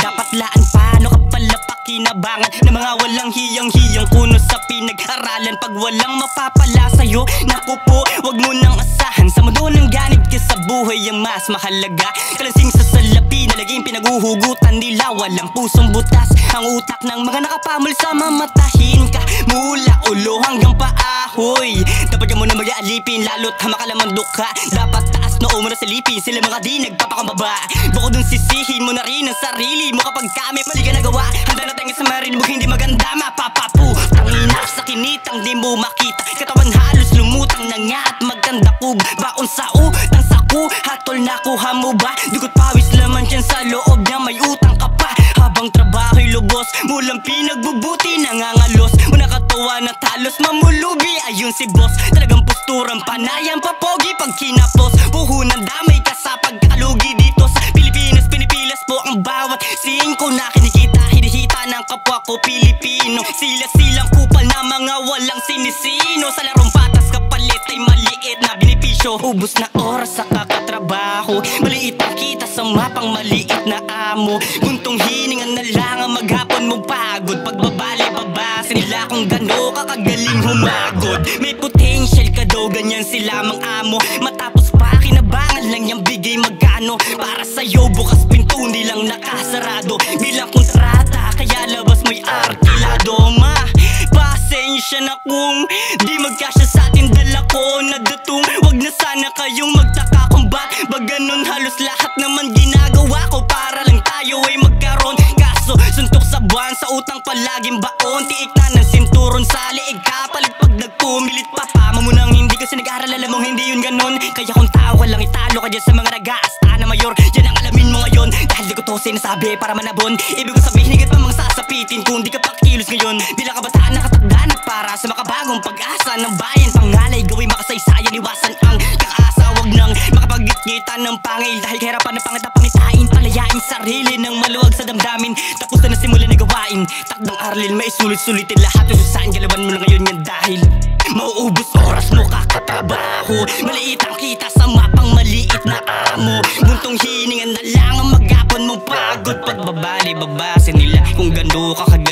dapat laan. Paano ka pala pakinabangan ng mga walang hiyang-hiyang kuno sa pinag-aralan? Pag walang mapapala sa'yo, naku po, wag mo nang asahan. Sa mundo ng ganit ka sa buhay ang mas mahalaga. Kalansing sa salapi na laging pinaguhugutan nila. Walang pusong butas ang utak ng mga nakapamol sa mamatahin ka. Mula ulo hanggang paahoy, dapat ka muna mag-aalipin, lalo't hamakalaman duka. Dapat taas noo mo na silipin, sila mga di nagpapakambaba. Bukod dun sisihin mo na rin ang sarili mo kapag kami mali ka nagawa. Handa na tayong sa marinibog, hindi maganda mapapapu. Tangina sa kinitang di mo makita, katawan halos lumutang na nga at magkanda kub. Baon sa utang saku, hatol na kuha mo ba? Dugot pawis laman dyan sa loob niya, may utang ka pa. Habang trabaho'y lubos, mulang pinagbubuti nangangalos. Una katawa na talos, mamulubi ayun si boss. Talagang posturang panayang papogi pag kinapos. Puhunan damay ka sa pagkalugi dito sa Pilipinas. Pinipilas po ang bawat singko na kinikita, hinihita ng kapwa ko Pilipino. Sila-silang kupal na mga walang sinisino. Sa larong patas kapalit ay maliit na benepisyo. Ubus na oras sa kakatrabaho, maliit ang kita sa mapang maliit na amo. Guntong hiningan na lang ang maghapon mong pagod. Pagbabali-babase nila kung gano kakagaling humagod. May potential ka daw, ganyan sila mang amo. Matapos pa kinabangan lang yung bigay magkano. Para sa'yo bukas pinto nilang nakasarado. Bilang kontrata kaya labas mo'y arkilado. Pasensya na kung di magkasya sa atin dala ko na datong. Wag na sana kayong magtaka kung ba ganun. Halos lahat naman ginagawa ko para lang tayo ay magkaroon. Kaso suntok sa buwan, sa utang palaging baon. Tiik na ng sinturon sa liig, kapalit pag nagpumilit pa. Pama mo nang hindi kasi nag-aaral, alam mong hindi yun ganun. Kaya kung tao ka lang, italo ka dyan sa mga nag-aasta na mayor. Yan ang alamin mo ngayon, dahil di ko to sinasabi para manabon. Ibig ko sabihin, higit pa mga sasapitin kung di ka pakikilos ngayon. Bilang kabataan nakatakdan at para sa makabagong pag-asa ng bayan. Pangalay, gawin makasaysayan, iwasan ang kakaasa. Wag nang makapagitgitan ng pangil, dahil kahirapan ng pangitain. Palayain sarili ng maluwag sa damdamin. Tapos na nasimulan na gawain, takdang aralin, may sulit-sulitin lahat. Ususain, galawan mo na ngayon yan dahil mauubos oras mo kakatrabaho. Maliit ang kita sa mapang maliit na amo. Buntong hiningan na lang ang maghapon mong pagod. Pagbabali-babase nila kung gano kakagaling